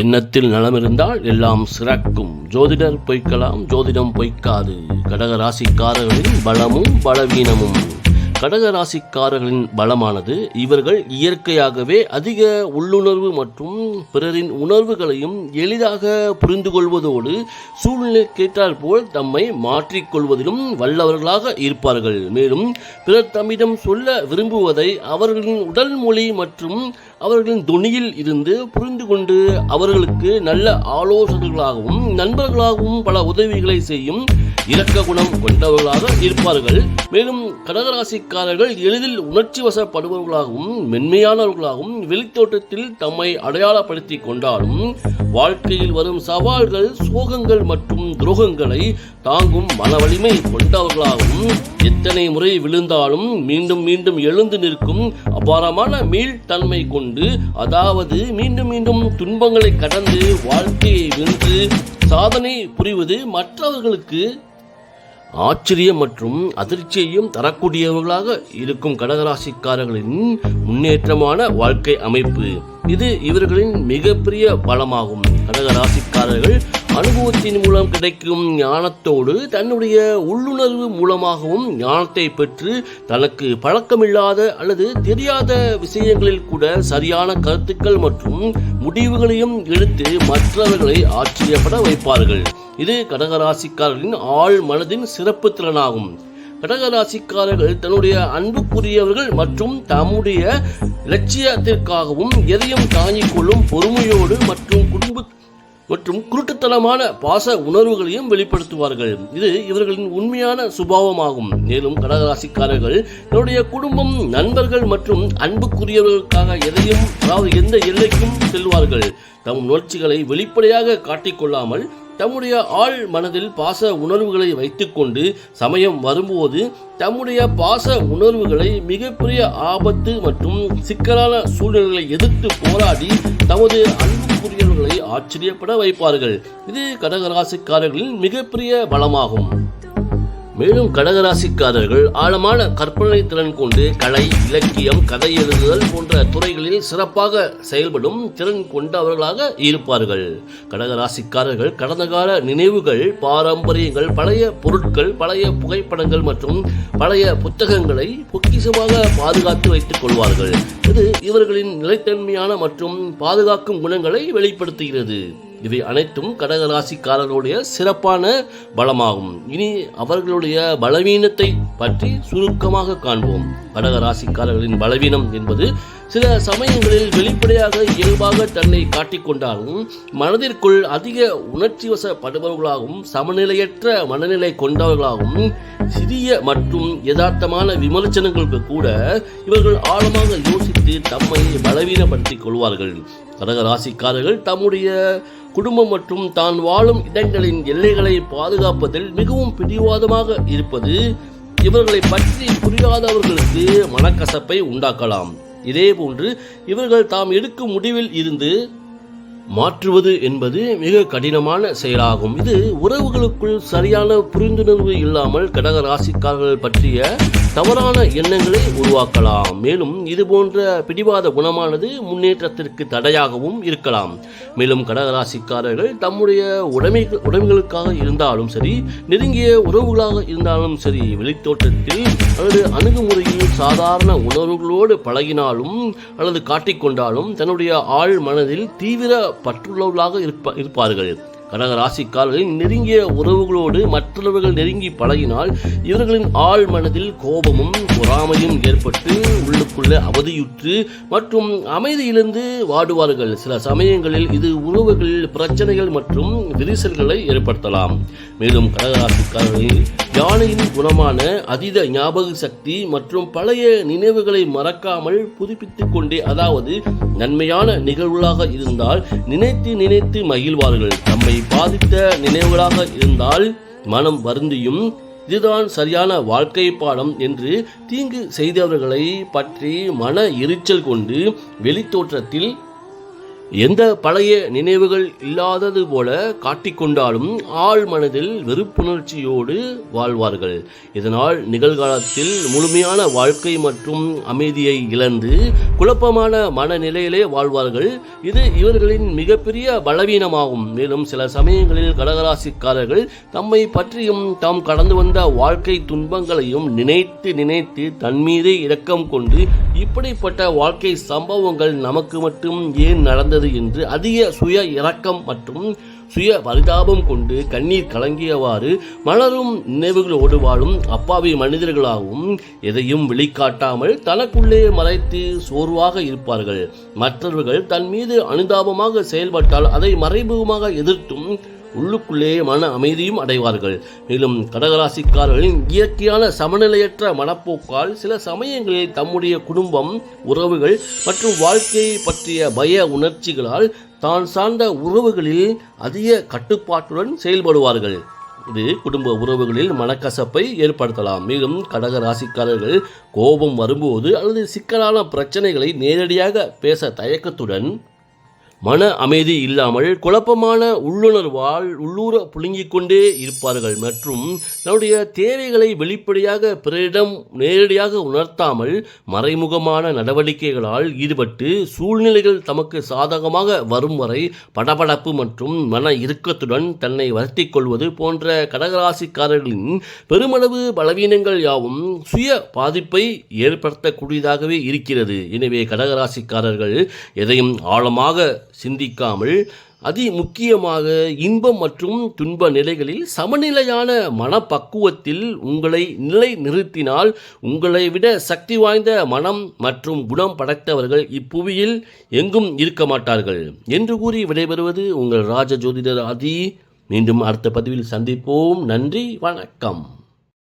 எண்ணத்தில் நலம் இருந்தால் எல்லாம் சிறக்கும். ஜோதிடர் பொய்க்கலாம், ஜோதிடம் பொய்க்காது. கடக ராசிக்காரர்களின் பலமும் பலவீனமும். கடக ராசிக்காரர்களின் பலமானது இவர்கள் இயற்கையாகவே அதிக உள்ளுணர்வு மற்றும் பிறரின் உணர்வுகளையும் எளிதாக புரிந்து கொள்வதோடு சூழ்நிலை கேட்டால் போல் தம்மை மாற்றிக்கொள்வதிலும் வல்லவர்களாக இருப்பார்கள். மேலும் பிறர் தம்மிடம் சொல்ல விரும்புவதை அவர்களின் உடல் மொழி மற்றும் அவர்களின் துணியில் இருந்து புரிந்து கொண்டு அவர்களுக்கு நல்ல ஆலோசகர்களாகவும் நண்பர்களாகவும் பல உதவிகளை செய்யும் இரக்க குணம் கொண்டவர்களாக இருப்பார்கள். மேலும் கடகராசிக்காரர்கள் எளிதில் உணர்ச்சி வசப்படுபவர்களாகவும் மென்மையானவர்களாகவும் வெளித்தோட்டத்தில் தம்மை அடையாளப்படுத்தி கொண்டாலும் வாழ்க்கையில் வரும் சவால்கள், சோகங்கள் மற்றும் துரோகங்களை தாங்கும் மன வலிமை கொண்டவர்களாகவும் எத்தனை முறை விழுந்தாலும் மீண்டும் மீண்டும் எழுந்து நிற்கும் அபாரமான மீள்தன்மை கொண்டு, அதாவது மீண்டும் மீண்டும் துன்பங்களை கடந்து வாழ்க்கையை வென்று சாதனை புரிவது மற்றவர்களுக்கு ஆச்சரியம் மற்றும் அதிர்ச்சியையும் தரக்கூடியவர்களாக இருக்கும் கடகராசிக்காரர்களின் முன்னேற்றமான வாழ்க்கை அமைப்பு இது இவர்களின் மிகப்பெரிய பலமாகும். கடகராசிக்காரர்கள் அனுபவத்தின் மூலம் கிடைக்கும் ஞானத்தோடு தன்னுடைய உள்ளுணர்வு மூலமாகவும் ஞானத்தை பெற்று தனக்கு பழக்கமில்லாத அல்லது தெரியாத விஷயங்களில் கூட சரியான கருத்துக்கள் மற்றும் முடிவுகளையும் எடுத்து மற்றவர்களை ஆச்சரியப்பட வைப்பார்கள். இது கடகராசிக்காரர்களின் ஆழ் மனதின் சிறப்பு திறனாகும். கடகராசிக்காரர்கள் தன்னுடைய அன்புக்குரியவர்கள் மற்றும் தம்முடைய இலட்சியத்திற்காகவும் எதையும் தாங்கிக் கொள்ளும் பொறுமையோடு மற்றும் குருட்டுத்தனமான பாச உணர்வுகளையும் வெளிப்படுத்துவார்கள். இது இவர்களின் உண்மையான சுபாவமாகும். மேலும் கடகராசிக்காரர்கள் தன்னுடைய குடும்பம், நண்பர்கள் மற்றும் அன்புக்குரியவர்களுக்காக எதையும், அதாவது எந்த எல்லைக்கும் செல்வார்கள். தம் உணர்ச்சிகளை வெளிப்படையாக காட்டிக்கொள்ளாமல் தம்முடைய ஆழ் மனதில் பாச உணர்வுகளை வைத்துக்கொண்டு சமயம் வரும்போது தம்முடைய பாச உணர்வுகளை மிகப்பெரிய ஆபத்து மற்றும் சிக்கலான சூழ்நிலைகளை எதிர்த்து போராடி தமது அன்புக்குரியவர்களை ஆச்சரியப்பட வைப்பார்கள். இது கடகராசிக்காரர்களின் மிகப்பெரிய பலமாகும். மேலும் கடகராசிக்காரர்கள் ஆழமான கற்பனை திறன் கொண்டு கலை, இலக்கியம், கதை எழுதுதல் போன்ற துறைகளில் சிறப்பாக செயல்படும் திறன் கொண்டவர்களாக இருப்பார்கள். கடகராசிக்காரர்கள் கடந்த கால நினைவுகள், பாரம்பரியங்கள், பழைய பொருட்கள், பழைய புகைப்படங்கள் மற்றும் பழைய புத்தகங்களை பொக்கிஷமாக பாதுகாத்து வைத்துக் கொள்வார்கள். இது இவர்களின் நிலைத்தன்மையான மற்றும் பாதுகாக்கும் குணங்களை வெளிப்படுத்துகிறது. இவை அனைத்தும் கடகராசிக்காரர்களுடைய சிறப்பான பலமாகும். இனி அவர்களுடைய பலவீனத்தை பற்றி சுருக்கமாக காண்போம். கடகராசிக்காரர்களின் பலவீனம் என்பது சில சமயங்களில் வெளிப்படையாக இயல்பாக தன்னை காட்டிக்கொண்டாலும் மனதிற்குள் அதிக உணர்ச்சி வசப்படுபவர்களாகவும் சமநிலையற்ற மனநிலை கொண்டவர்களாகவும் சிறிய மற்றும் யதார்த்தமான விமர்சனங்களுக்கு கூட இவர்கள் ஆழமாக யோசித்து தம்மை பலவீனப்படுத்திக் கொள்வார்கள். கடகராசிக்காரர்கள் தம்முடைய குடும்பம் மற்றும் தான் வாழும் இடங்களின் எல்லைகளை பாதுகாப்பதில் மிகவும் பிடிவாதமாக இருப்பது இவர்களை பற்றி புரியாதவர்களுக்கு மனக்கசப்பை உண்டாக்கலாம். இதேபோன்று இவர்கள் தாம் எடுக்கும் முடிவில் இருந்து மாற்றுவது என்பது மிக கடினமான செயலாகும். இது உறவுகளுக்குள் சரியான புரிந்துணர்வு இல்லாமல் கடக ராசிக்காரர்கள் பற்றிய தவறான எண்ணங்களை உருவாக்கலாம். மேலும் இது போன்ற பிடிவாத குணமானது முன்னேற்றத்திற்கு தடையாகவும் இருக்கலாம். மேலும் கடகராசிக்காரர்கள் தம்முடைய உடைமைகளுக்காக இருந்தாலும் சரி, நெருங்கிய உறவுகளாக இருந்தாலும் சரி, வெளித்தோட்டத்தில் அல்லது அணுகுமுறையில் சாதாரண உணர்வுகளோடு பழகினாலும் அல்லது காட்டிக்கொண்டாலும் தன்னுடைய ஆழ் மனதில் தீவிர பற்றுள்ளவர்களாக இருப்பார்கள். கடகராசிக்காரர்களின் நெருங்கிய உறவுகளோடு மற்றவர்கள் நெருங்கி பழகினால் இவர்களின் ஆழ் மனதில் கோபமும் பொறாமையும் ஏற்பட்டு உள்ளுக்குள்ள அவதியுற்று மற்றும் அமைதியிலிருந்து வாடுவார்கள். சில சமயங்களில் இது உறவுகளில் பிரச்சனைகள் மற்றும் விரிசல்களை ஏற்படுத்தலாம். மேலும் கடகராசிக்காரர்களின் யானையின் குணமான அதீத ஞாபக சக்தி மற்றும் பழைய நினைவுகளை மறக்காமல் புதுப்பித்துக் கொண்டே, அதாவது நன்மையான நிகழ்வுகளாக இருந்தால் நினைத்து மகிழ்வார்கள். தம்மை பாதித்த நினைவுகளாக இருந்தால் மனம் வருந்தியும் இதுதான் சரியான வாழ்க்கை பாடம் என்று தீங்கு செய்தவர்களை பற்றி மன எரிச்சல் கொண்டு வெளித்தோற்றத்தில் எந்த பழைய நினைவுகள் இல்லாதது போல காட்டிக்கொண்டாலும் ஆழ் மனதில் வெறுப்புணர்ச்சியோடு வாழ்வார்கள். இதனால் நிகழ்காலத்தில் முழுமையான வாழ்க்கை மற்றும் அமைதியை இழந்து குழப்பமான மனநிலையிலே வாழ்வார்கள். இது இவர்களின் மிகப்பெரிய பலவீனமாகும். மேலும் சில சமயங்களில் கடகராசிக்காரர்கள் தம்மை பற்றியும் தாம் கடந்து வந்த வாழ்க்கை துன்பங்களையும் நினைத்து நினைத்து தன்மீதே இரக்கம் கொண்டு இப்படிப்பட்ட வாழ்க்கை சம்பவங்கள் நமக்கு மட்டும் ஏன் நடந்தது என்று அதிக சுய இரக்கம் மற்றும் சுய பரிதாபம் கொண்டு கண்ணீர் கலங்கியவாறு மலரும் நினைவுகளோடு வாழும் அப்பாவி மனிதர்களாகவும் எதையும் வெளிக்காட்டாமல் தனக்குள்ளே மறைத்து சோர்வாக இருப்பார்கள். மற்றவர்கள் தன் மீது அனுதாபமாக செயல்பட்டால் அதை மறைமுகமாக எதிர்த்தும் உள்ளுக்குள்ளே மன அமைதியும் அடைவார்கள். மேலும் கடகராசிக்காரர்களின் இயற்கையான சமநிலையற்ற மனப்போக்கால் சில சமயங்களில் தம்முடைய குடும்பம், உறவுகள் மற்றும் வாழ்க்கையை பற்றிய பய உணர்ச்சிகளால் தான் சார்ந்த உறவுகளில் அதிக கட்டுப்பாட்டுடன் செயல்படுவார்கள். இது குடும்ப உறவுகளில் மனக்கசப்பை ஏற்படுத்தலாம். மேலும் கடக ராசிக்காரர்கள் கோபம் வரும்போது அல்லது சிக்கலான பிரச்சனைகளை நேரடியாக பேச தயக்கத்துடன் மன அமைதி இல்லாமல் குழப்பமான உள்ளுணர்வால் உள்ளூர புழுங்கிக் கொண்டே இருப்பார்கள் மற்றும் தன்னுடைய தேவைகளை வெளிப்படையாக பிறரிடம் நேரடியாக உணர்த்தாமல் மறைமுகமான நடவடிக்கைகளால் ஈடுபட்டு சூழ்நிலைகள் தமக்கு சாதகமாக வரும் வரை படபடப்பு மற்றும் மன இறுக்கத்துடன் தன்னை வருத்திக் கொள்வது போன்ற கடகராசிக்காரர்களின் பெருமளவு பலவீனங்கள் யாவும் சுய பாதிப்பை ஏற்படுத்தக்கூடியதாகவே இருக்கிறது. எனவே கடகராசிக்காரர்கள் எதையும் ஆழமாக சிந்திக்காமல் முக்கியமாக இன்பம் மற்றும் துன்ப நிலைகளில் சமநிலையான மனப்பக்குவத்தில் உங்களை நிலை நிறுத்தினால் உங்களை விட சக்தி வாய்ந்த மனம் மற்றும் குணம் படைத்தவர்கள் இப்புவியில் எங்கும் இருக்க மாட்டார்கள் என்று கூறி விடைபெறுவது உங்கள் ராஜ ஜோதிடர் ஆதி. மீண்டும் அடுத்த பதிவில் சந்திப்போம். நன்றி, வணக்கம்.